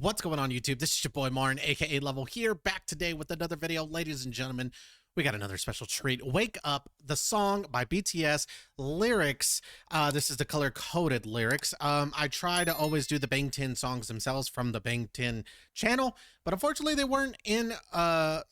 What's going on YouTube? This is your boy Martin, aka Level here, back today with another video. Ladies and gentlemen, we got another special treat. Wake Up, the song by BTS, lyrics. This is the color-coded lyrics. I try to always do the Bang 10 songs themselves from the Bang 10 channel, but unfortunately they weren't in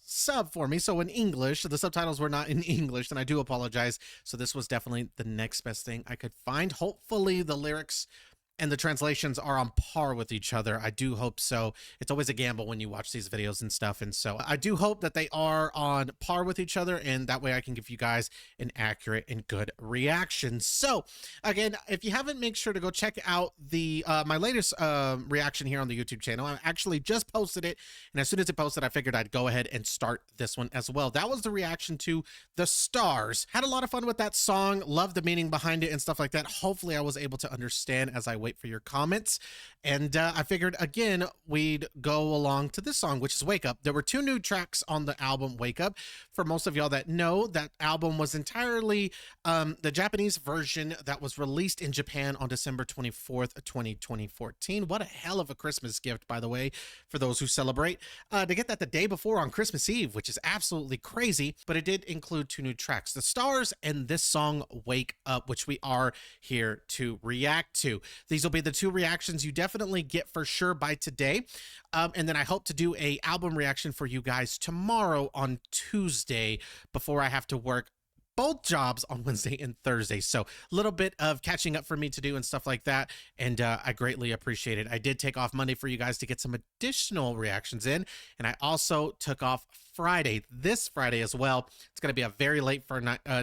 sub for me, so in English. The subtitles were not in English, and I do apologize. So this was definitely the next best thing I could find. Hopefully the lyrics and the translations are on par with each other. I do hope so. It's always a gamble when you watch these videos and stuff. And so I do hope that they are on par with each other, and that way I can give you guys an accurate and good reaction. So again, if you haven't, make sure to go check out the my latest reaction here on the YouTube channel. I actually just posted it, and as soon as it posted, I figured I'd go ahead and start this one as well. That was the reaction to The Stars. Had a lot of fun with that song. Loved the meaning behind it and stuff like that. Hopefully I was able to understand as I wait for your comments. And I figured again we'd go along to this song, which is Wake Up. There were two new tracks on the album Wake Up. For most of y'all that know, that album was entirely the Japanese version that was released in Japan on December 24th, 2014. What a hell of a Christmas gift, by the way, for those who celebrate. To get that the day before on Christmas Eve, which is absolutely crazy, but it did include two new tracks, The Stars and this song Wake Up, which we are here to react to. These will be the two reactions you definitely get for sure by today. And then I hope to do a album reaction for you guys tomorrow on Tuesday before I have to work both jobs on Wednesday and Thursday. So a little bit of catching up for me to do and stuff like that. And I greatly appreciate it. I did take off Monday for you guys to get some additional reactions in. And I also took off Friday, this Friday as well. It's going to be a very late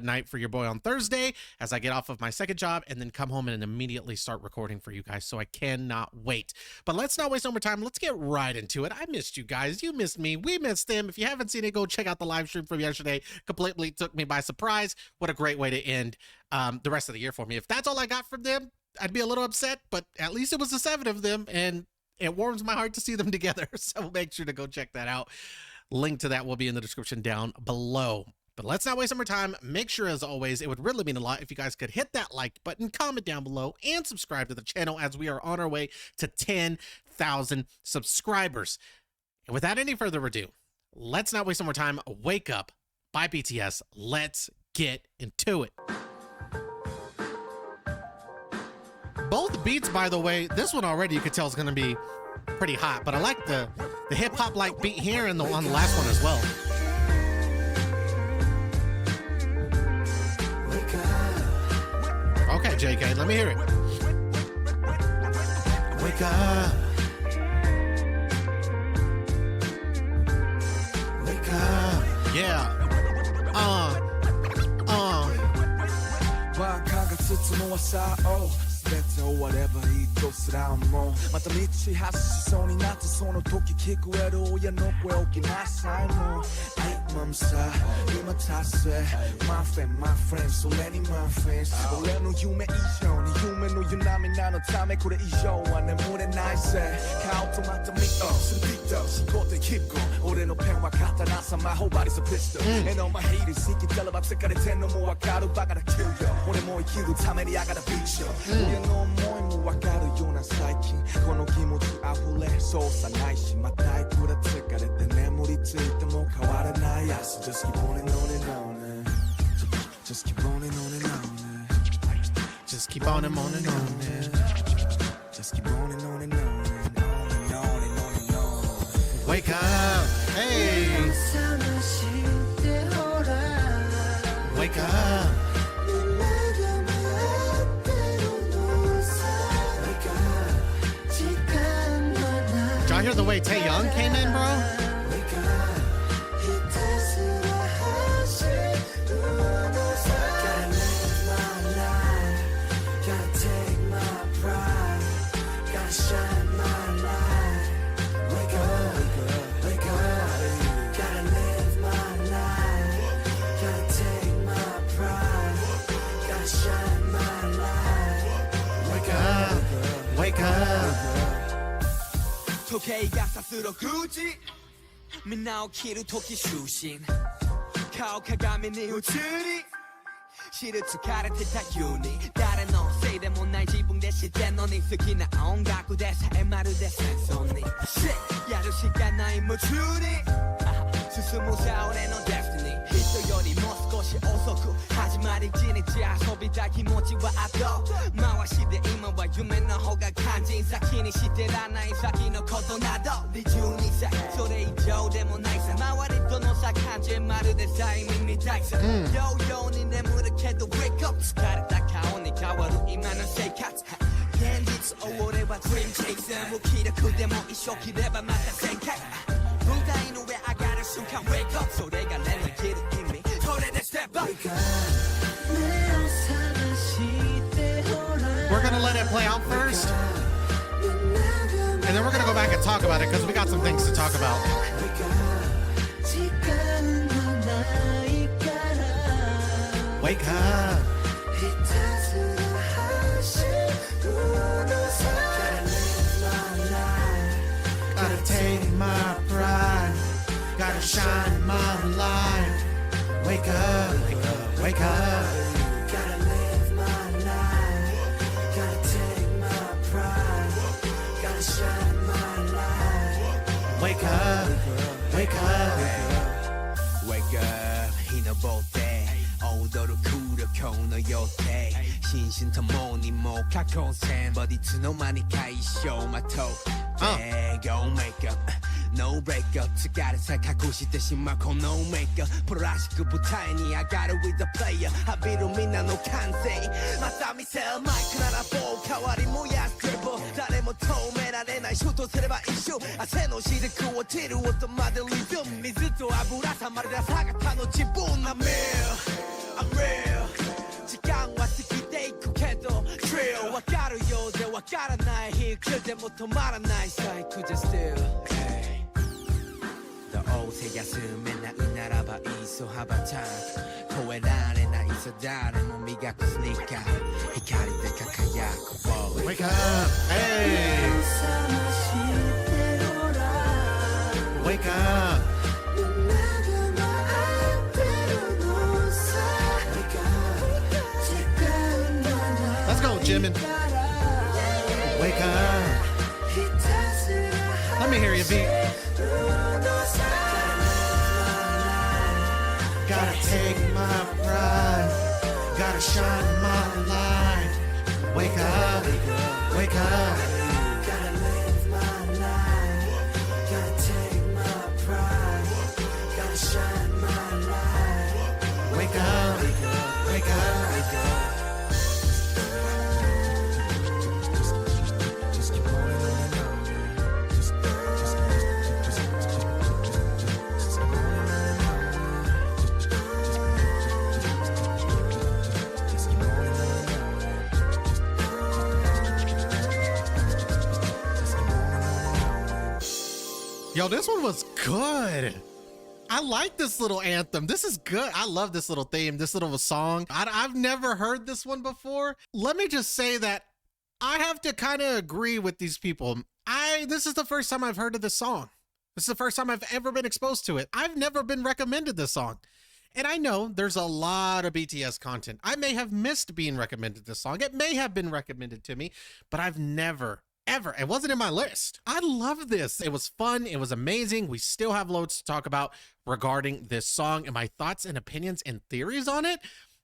night for your boy on Thursday as I get off of my second job and then come home and immediately start recording for you guys. So I cannot wait. But let's not waste no more time. Let's get right into it. I missed you guys. You missed me. We missed them. If you haven't seen it, go check out the live stream from yesterday. Completely took me by surprise. What a great way to end the rest of the year for me. If that's all I got from them, I'd be a little upset, but at least it was the 7 of them, and it warms my heart to see them together. So make sure to go check that out. Link to that will be in the description down below. But let's not waste some more time. Make sure, as always, it would really mean a lot if you guys could hit that like button, comment down below, and subscribe to the channel as we are on our way to 10,000 subscribers. And without any further ado, let's not waste some more time. Wake Up by BTS. Let's get into it. Both beats, by the way, this one already you could tell is going to be pretty hot, but I like the hip-hop like beat here and on the last one as well. Okay, JK, let me hear it. Wake up. Wake up. Yeah. Whatever he goes around more また道走しそうになってその時聞こえる親の声大きなサイの愛マムさ今達成 My friend, my friend それに my friends 俺の夢以上に夢の湯波なのためこれ以上は眠れないぜ顔とまたミットするビット仕事 keep going 俺のペンは刀さ魔法バリスピストル And all my haters 好きたらば疲れてんのもわかるバカだ kill you 俺も生きるためにI gotta beat you 親の思いもわかるような最近この気持ち溢れそうさないしまたいくら疲れて眠りついても変わらない明日 Just keep on and on and on Just keep on and on and on Just keep on and on and on Just keep on and on and on and on and on and on Wake up. Hey. Wake up. Did y'all hear the way Taeyoung came in, bro? Wake up. 時計がさす6時みんな起きる時就寝顔鏡に映り知る疲れてたように誰のせいでもない自分で知ってんのに好きな音楽でさえまるで戦争にシ 시간 나의 무추리 스스무사원의 넌 destiny人よりも少し遅く始まり一日遊びたい気持ちは後回しで今は夢の方が肝心先にしてらない先のことなど22歳それ以上でもないさ周りとの差感じまるで催眠みたいさようように眠るけど Wake up 疲れた顔に変わる今の生活現実を俺は Dream Chaser 無気力でも一生切ればまた旋回舞台の上上がる瞬間 Wake up それが連の切る意味それで Step up We're gonna let it play out first, and then we're gonna go back and talk about it because we got some things to talk about. Wake up. Gotta take my pride. Gotta shine my light. Wake up, wake up, wake up. Gotta live my life Gotta take my pride Gotta shine my light Wake up, wake up. Wake up 日のボテ踊る空力の予定心身ともにもう過去線ボディつの間に解消まとうGo make up No break up 疲れさ隠してしまうこのメイクプロらしく舞台に上がる with the player 浴びるみんなの完成また見せるマイクなら棒代わり燃やすドリブル誰も止められないシュートすれば一瞬汗のしずく落ちる音までリズム水と油さまるで朝方の自分I'm real I'm real 時間は過ぎていくけど Drill わかるようでわからない日来でも止まらないサイクルで Still どうせ休めないならばいっそ羽ばたく超えられないさ誰も磨くスニーカー光で輝く Wake up. Hey. Wake up. Let's go, Jimin. Wake up. Let me hear you beat. Gotta take my pride. Gotta shine my light. Wake up. Wake up. Gotta live my life Gotta take my pride Gotta shine my light Wake up. Wake up. Just keep on Yo, this one was good. I like this little anthem. This is good. I love this little theme, this little song. I've never heard this one before. Let me just say that I have to kind of agree with these people. This is the first time I've heard of this song. This is the first time I've ever been exposed to it. I've never been recommended this song. And I know there's a lot of BTS content. I may have missed being recommended this song. It may have been recommended to me, but I've never ever. It wasn't in my list. I love this. It was fun. It was amazing. We still have loads to talk about regarding this song and my thoughts and opinions and theories on it.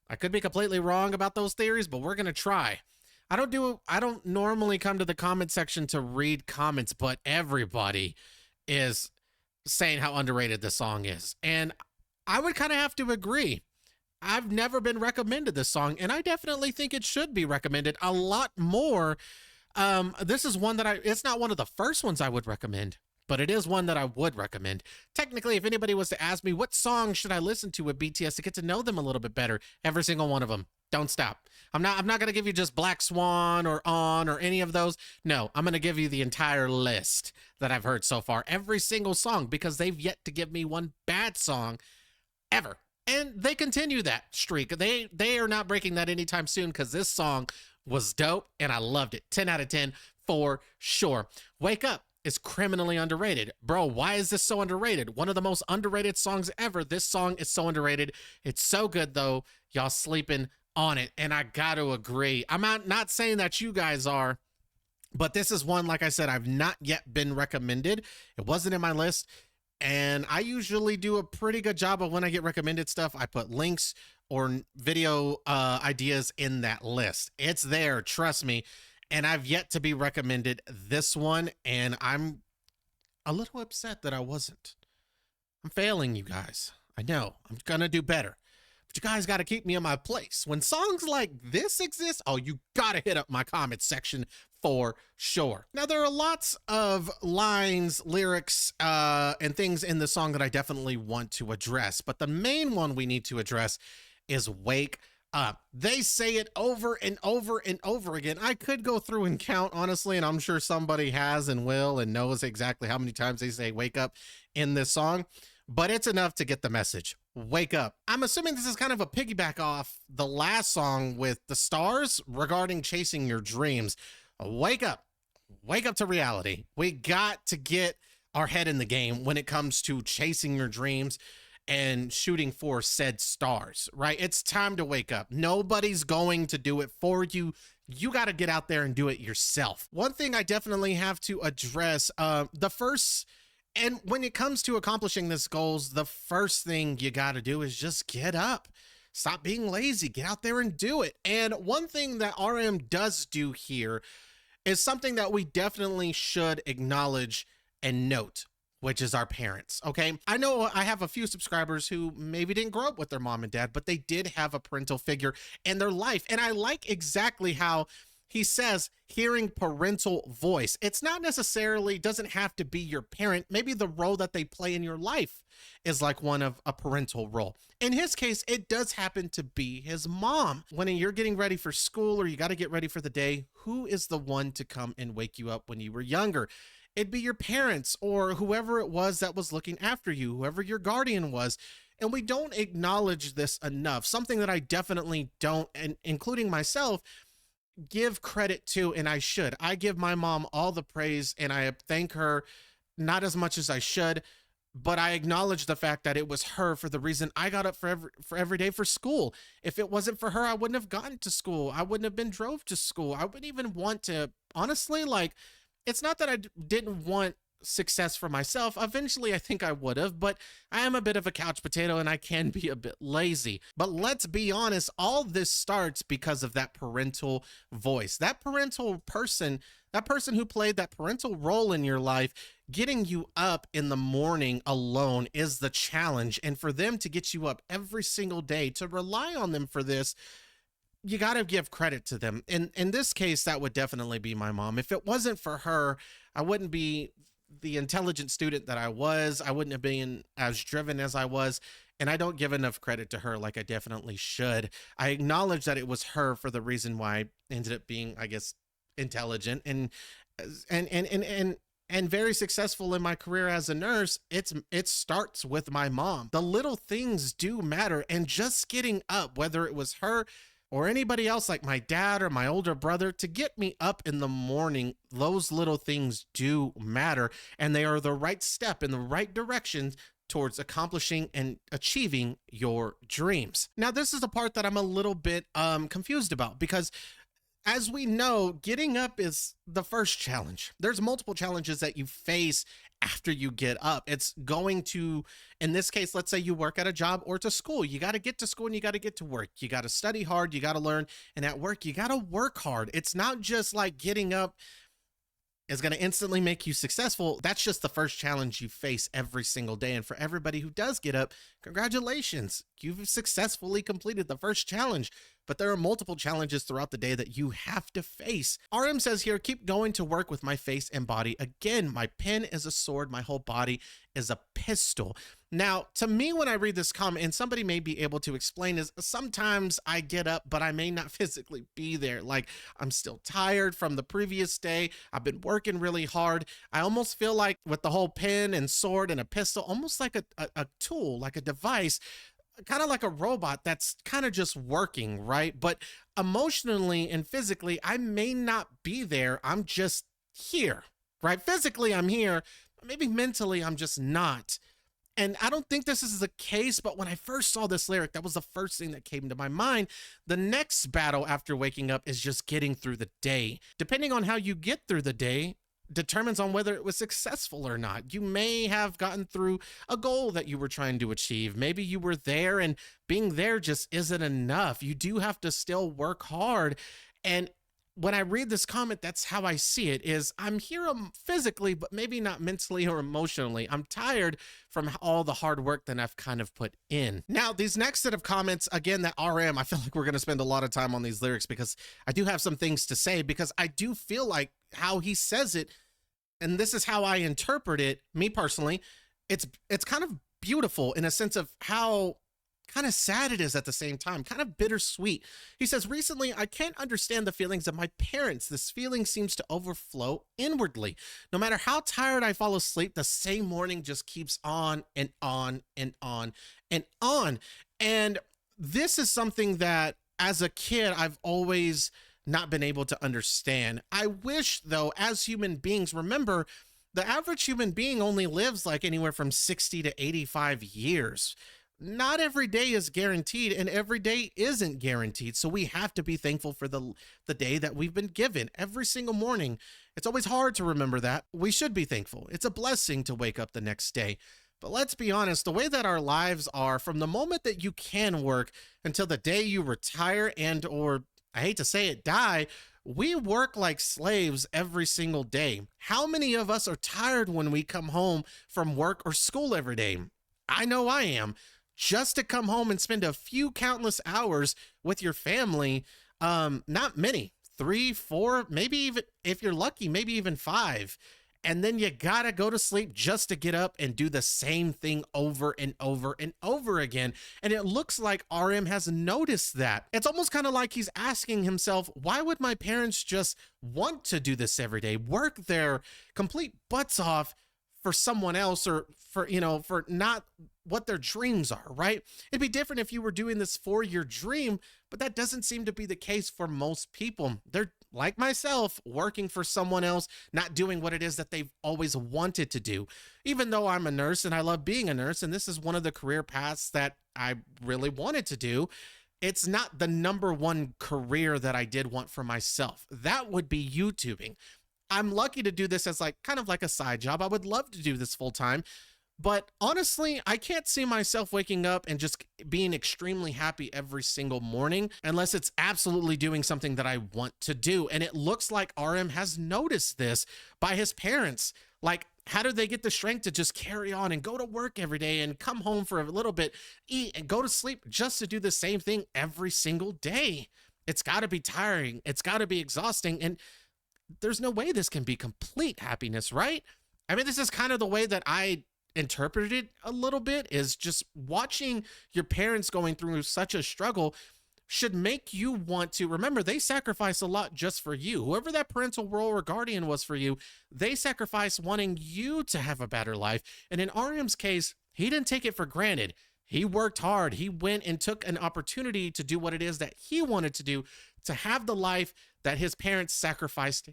I could be completely wrong about those theories, but we're going to try. I don't normally come to the comment section to read comments, but everybody is saying how underrated this song is. And I would kind of have to agree. I've never been recommended this song, and I definitely think it should be recommended a lot more. This is one that it's not one of the first ones I would recommend, but it is one that I would recommend. Technically, if anybody was to ask me what song should I listen to with BTS to get to know them a little bit better, every single one of them. Don't stop. I'm not going to give you just Black Swan or On or any of those. No, I'm going to give you the entire list that I've heard so far. Every single song, because they've yet to give me one bad song ever. And they continue that streak. They are not breaking that anytime soon, because this song was dope and I loved it. 10 out of 10 for sure. Wake Up is criminally underrated. Bro, why is this so underrated? One of the most underrated songs ever. This song is so underrated. It's so good though. Y'all sleeping on it. And I got to agree. I'm not saying that you guys are, But this is one, like I said, I've not yet been recommended. It wasn't in my list. And I usually do a pretty good job of when I get recommended stuff, I put links or video ideas in that list. It's there, trust me. And I've yet to be recommended this one. And I'm a little upset that I wasn't. I'm failing you guys. I know. I'm going to do better. But you guys got to keep me in my place. When songs like this exist, oh, you got to hit up my comment section for sure. Now, there are lots of lines, lyrics, and things in the song that I definitely want to address. But the main one we need to address is Wake Up. They say it over and over and over again. I could go through and count, honestly, and I'm sure somebody has and will and knows exactly how many times they say wake up in this song. But it's enough to get the message. Wake up. I'm assuming this is kind of a piggyback off the last song with the stars regarding chasing your dreams. Wake up. Wake up to reality. We got to get our head in the game when it comes to chasing your dreams and shooting for said stars, right? It's time to wake up. Nobody's going to do it for you. You got to get out there and do it yourself. One thing I definitely have to address, and when it comes to accomplishing this goals, the first thing you got to do is just get up. Stop being lazy. Get out there and do it. And one thing that RM does do here is something that we definitely should acknowledge and note, which is our parents, okay? I know I have a few subscribers who maybe didn't grow up with their mom and dad, but they did have a parental figure in their life. And I like exactly how he says hearing parental voice. It's not necessarily, doesn't have to be your parent. Maybe the role that they play in your life is like one of a parental role. In his case, it does happen to be his mom. When you're getting ready for school or you got to get ready for the day, who is the one to come and wake you up when you were younger? It'd be your parents or whoever it was that was looking after you, whoever your guardian was. And we don't acknowledge this enough. Something that I definitely don't, and including myself, give credit to, and I should. I give my mom all the praise and I thank her, not as much as I should, but I acknowledge the fact that it was her for the reason I got up for every day for school. If it wasn't for her, I wouldn't have gotten to school. I wouldn't have been drove to school. I wouldn't even want to, honestly, like, it's not that I didn't want success for myself. Eventually, I think I would have, but I am a bit of a couch potato and I can be a bit lazy. But let's be honest, all this starts because of that parental voice. That parental person, that person who played that parental role in your life, getting you up in the morning alone is the challenge. And for them to get you up every single day, to rely on them for this, you got to give credit to them. In this case, that would definitely be my mom. If it wasn't for her, I wouldn't be the intelligent student that I was. I wouldn't have been as driven as I was. And I don't give enough credit to her like I definitely should. I acknowledge that it was her for the reason why I ended up being, I guess, intelligent and very successful in my career as a nurse. It starts with my mom. The little things do matter. And just getting up, whether it was her or anybody else like my dad or my older brother, to get me up in the morning, those little things do matter. And they are the right step in the right direction towards accomplishing and achieving your dreams. Now, this is the part that I'm a little bit confused about, because as we know, getting up is the first challenge. There's multiple challenges that you face after you get up. It's going to, in this case, let's say you work at a job or to school. You got to get to school and you got to get to work. You got to study hard. You got to learn. And at work, you got to work hard. It's not just like getting up is going to instantly make you successful. That's just the first challenge you face every single day. And for everybody who does get up, congratulations. You've successfully completed the first challenge. But there are multiple challenges throughout the day that you have to face. RM says here, keep going to work with my face and body. Again, my pen is a sword. My whole body is a pistol. Now, to me, when I read this comment, and somebody may be able to explain, is sometimes I get up, but I may not physically be there. Like, I'm still tired from the previous day. I've been working really hard. I almost feel like with the whole pen and sword and a pistol, almost like a tool, like a device, kind of like a robot that's kind of just working, right? But emotionally and physically, I may not be there. I'm just here, right? Physically, I'm here. Maybe mentally, I'm just not. And I don't think this is the case, but when I first saw this lyric, that was the first thing that came to my mind. The next battle after waking up is just getting through the day. Depending on how you get through the day, determines on whether it was successful or not. You may have gotten through a goal that you were trying to achieve. Maybe you were there and being there just isn't enough. You do have to still work hard. And when I read this comment, that's how I see it is I'm here physically, but maybe not mentally or emotionally. I'm tired from all the hard work that I've kind of put in. Now, these next set of comments, again, that RM, I feel like we're going to spend a lot of time on these lyrics because I do have some things to say because I do feel like how he says it, and this is how I interpret it, me personally, it's kind of beautiful in a sense of how kind of sad it is at the same time, kind of bittersweet. He says, recently, I can't understand the feelings of my parents. This feeling seems to overflow inwardly. No matter how tired I fall asleep, the same morning just keeps on and on and on and on. And this is something that as a kid, I've always not been able to understand. I wish, though, as human beings, remember, the average human being only lives like anywhere from 60 to 85 years. Not every day is guaranteed and every day isn't guaranteed. So we have to be thankful for the day that we've been given every single morning. It's always hard to remember that. We should be thankful. It's a blessing to wake up the next day. But let's be honest, the way that our lives are from the moment that you can work until the day you retire and or I hate to say it, die, we work like slaves every single day. How many of us are tired when we come home from work or school every day? I know I am. Just to come home and spend a few countless hours with your family, not many, 3, 4, maybe even, if you're lucky, maybe even 5. And then you gotta go to sleep just to get up and do the same thing over and over and over again. And it looks like RM has noticed that. It's almost kind of like he's asking himself, why would my parents just want to do this every day, work their complete butts off for someone else or for, for not what their dreams are, right? It'd be different if you were doing this for your dream, but that doesn't seem to be the case for most people. They're like myself, working for someone else, not doing what it is that they've always wanted to do. Even though I'm a nurse and I love being a nurse, and this is one of the career paths that I really wanted to do, it's not the number one career that I did want for myself. That would be YouTubing. I'm lucky to do this as kind of like a side job. I would love to do this full time. But honestly, I can't see myself waking up and just being extremely happy every single morning unless it's absolutely doing something that I want to do. And it looks like RM has noticed this by his parents. Like, how do they get the strength to just carry on and go to work every day and come home for a little bit, eat and go to sleep just to do the same thing every single day? It's got to be tiring. It's got to be exhausting. And there's no way this can be complete happiness, right? I mean, this is kind of the way that I interpreted it a little bit, is just watching your parents going through such a struggle should make you want to remember they sacrifice a lot just for you. Whoever that parental role or guardian was for you, they sacrifice wanting you to have a better life. And in RM's case, he didn't take it for granted. He worked hard. He went and took an opportunity to do what it is that he wanted to do, to have the life that his parents sacrificed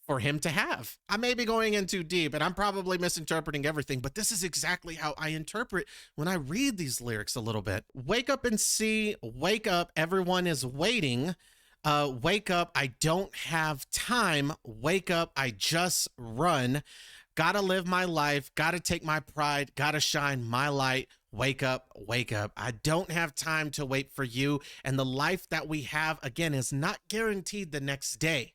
for him to have. I may be going in too deep and I'm probably misinterpreting everything, but this is exactly how I interpret when I read these lyrics a little bit. Wake up and see, wake up, everyone is waiting. Wake up, I don't have time. Wake up, I just run. Gotta live my life, gotta take my pride, gotta shine my light. Wake up, wake up. I don't have time to wait for you. And the life that we have, again, is not guaranteed the next day.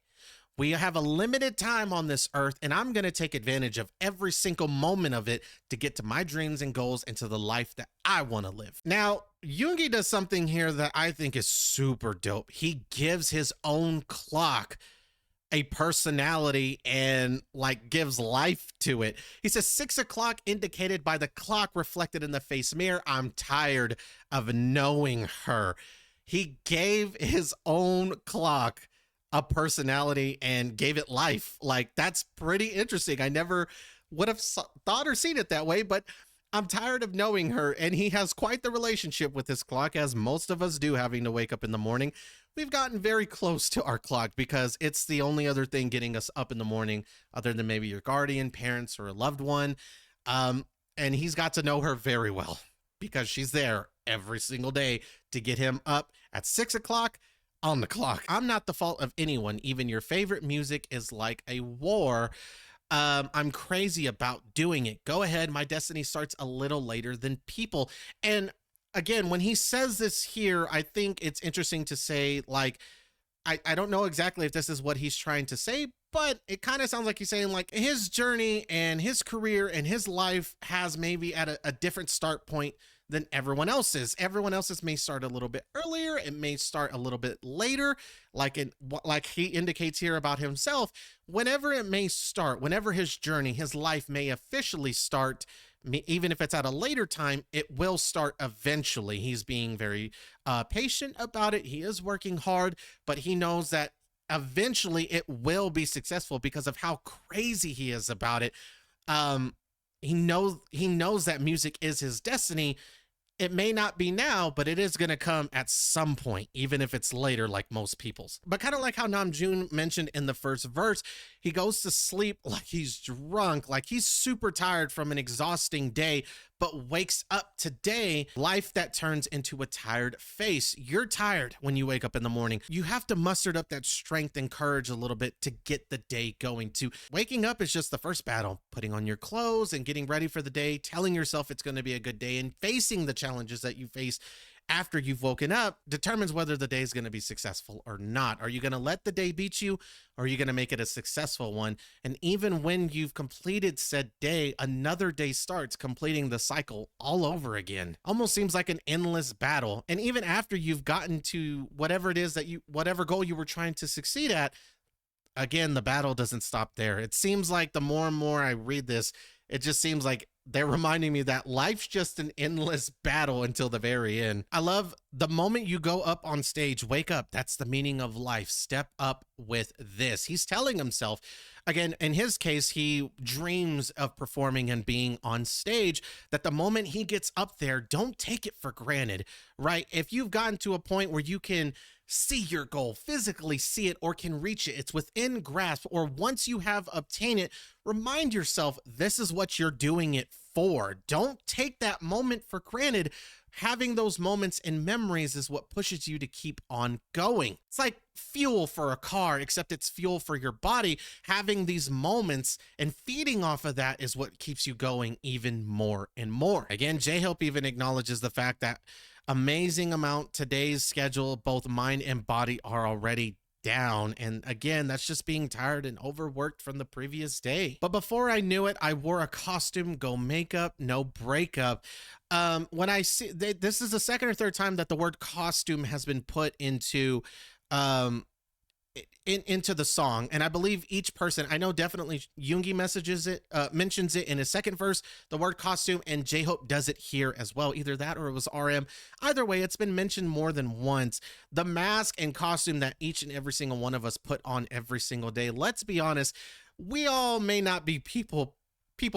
We have a limited time on this earth, and I'm going to take advantage of every single moment of it to get to my dreams and goals and to the life that I want to live. Now, Yoongi does something here that I think is super dope. He gives his own clock a personality and gives life to it. He says 6 o'clock indicated by the clock reflected in the face mirror. I'm tired of knowing her. He gave his own clock a personality and gave it life. That's pretty interesting. I never would have thought or seen it that way, but I'm tired of knowing her. And he has quite the relationship with his clock, as most of us do, having to wake up in the morning. We've gotten very close to our clock because it's the only other thing getting us up in the morning other than maybe your guardian, parents, or a loved one. and he's got to know her very well because she's there every single day to get him up at 6 o'clock on the clock. I'm not the fault of anyone. Even your favorite music is like a war. I'm crazy about doing it. Go ahead. My destiny starts a little later than people. And again, when he says this here, I think it's interesting to say, like, I don't know exactly if this is what he's trying to say, but it kind of sounds like he's saying like his journey and his career and his life has maybe at a different start point than everyone else's. Everyone else's may start a little bit earlier. It may start a little bit later, like he indicates here about himself. Whenever it may start, whenever his journey, his life may officially start, even if it's at a later time, it will start eventually. He's being very patient about it. He is working hard, but he knows that eventually it will be successful because of how crazy he is about it. He knows that music is his destiny. It may not be now, but it is going to come at some point, even if it's later, like most people's. But kind of like how Namjoon mentioned in the first verse, he goes to sleep like he's drunk, like he's super tired from an exhausting day, but wakes up today, life that turns into a tired face. You're tired when you wake up in the morning. You have to muster up that strength and courage a little bit to get the day going too. Waking up is just the first battle, putting on your clothes and getting ready for the day, telling yourself it's going to be a good day, and facing the challenges that you face after you've woken up determines whether the day is going to be successful or not. Are you going to let the day beat you, or are you going to make it a successful one? And even when you've completed said day, another day starts, completing the cycle all over again. Almost seems like an endless battle. And even after you've gotten to whatever it is that whatever goal you were trying to succeed at, again, the battle doesn't stop there. It seems like the more and more I read this, it just seems like they're reminding me that life's just an endless battle until the very end. I love the moment you go up on stage, wake up. That's the meaning of life. Step up with this. He's telling himself, again, in his case, he dreams of performing and being on stage, that the moment he gets up there, don't take it for granted, right? If you've gotten to a point where you can see your goal, physically see it, or can reach it, it's within grasp, or once you have obtained it, remind yourself this is what you're doing it for. Don't take that moment for granted. Having those moments and memories is what pushes you to keep on going. It's like fuel for a car, except it's fuel for your body. Having these moments and feeding off of that is what keeps you going even more and more. Again, J-Hope even acknowledges the fact that amazing amount today's schedule, both mind and body, are already down. And again, that's just being tired and overworked from the previous day. But before I knew it, I wore a costume, go makeup, no breakup. When I see this is the second or third time that the word costume has been put into into the song, and I believe each person, I know definitely Yoongi mentions it in his second verse, the word costume, and J-Hope does it here as well. Either that or it was RM. Either way, it's been mentioned more than once. The mask and costume that each and every single one of us put on every single day. Let's be honest, we all may not be people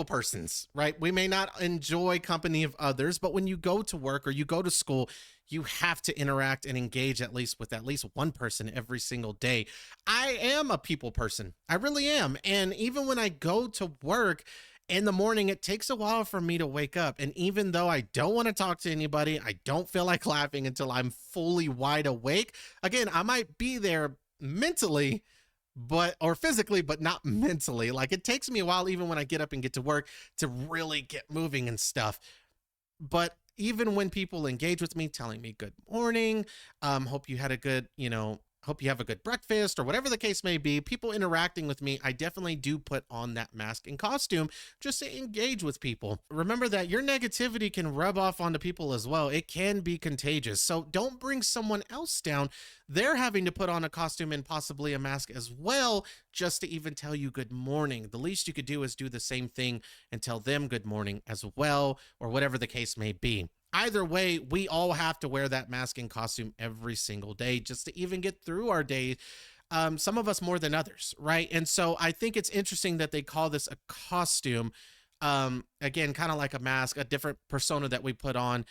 persons, right? We may not enjoy company of others, but when you go to work or you go to school, you have to interact and engage with at least one person every single day. I am a people person. I really am. And even when I go to work in the morning, it takes a while for me to wake up. And even though I don't want to talk to anybody, I don't feel like laughing until I'm fully wide awake. Again, I might be there mentally, or physically, but not mentally. Like, it takes me a while, even when I get up and get to work, to really get moving and stuff. But even when people engage with me, telling me good morning, hope you had a good, hope you have a good breakfast, or whatever the case may be, people interacting with me, I definitely do put on that mask and costume just to engage with people. Remember that your negativity can rub off onto people as well. It can be contagious. So don't bring someone else down. They're having to put on a costume and possibly a mask as well, just to even tell you good morning. The least you could do is do the same thing and tell them good morning as well, or whatever the case may be. Either way, we all have to wear that mask and costume every single day just to even get through our day. Some of us more than others, right? And so I think it's interesting that they call this a costume. Again, kind of like a mask, a different persona that we put on,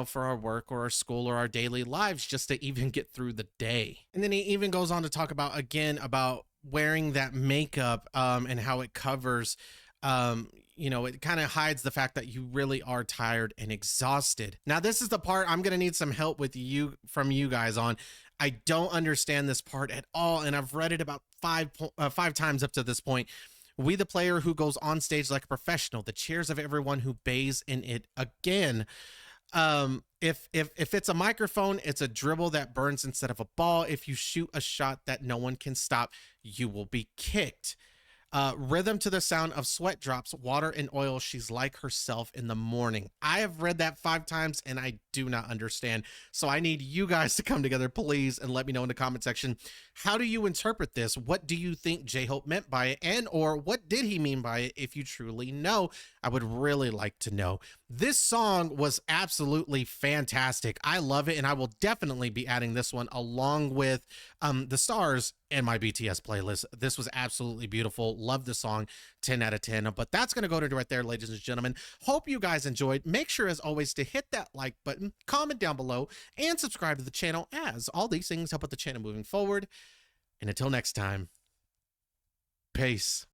for our work or our school or our daily lives, just to even get through the day. And then he even goes on to talk about wearing that makeup, and how it covers, you know, it kind of hides the fact that you really are tired and exhausted. Now, this is the part I'm going to need some help with you from you guys on. I don't understand this part at all, and I've read it about five times up to this point. We, the player who goes on stage like a professional, the cheers of everyone who bathes in it again. If it's a microphone, it's a dribble that burns instead of a ball. If you shoot a shot that no one can stop, you will be kicked. Rhythm to the sound of sweat drops, water and oil. She's like herself in the morning. I have read that 5 times and I do not understand. So I need you guys to come together, please, and let me know in the comment section. How do you interpret this? What do you think J-Hope meant by it? And or what did he mean by it? If you truly know, I would really like to know. This song was absolutely fantastic. I love it, and I will definitely be adding this one along with The Stars in my BTS playlist. This was absolutely beautiful. Love the song. 10 out of 10. But that's going to go to right there, ladies and gentlemen. Hope you guys enjoyed. Make sure, as always, to hit that like button, comment down below, and subscribe to the channel, as all these things help with the channel moving forward. And until next time, peace.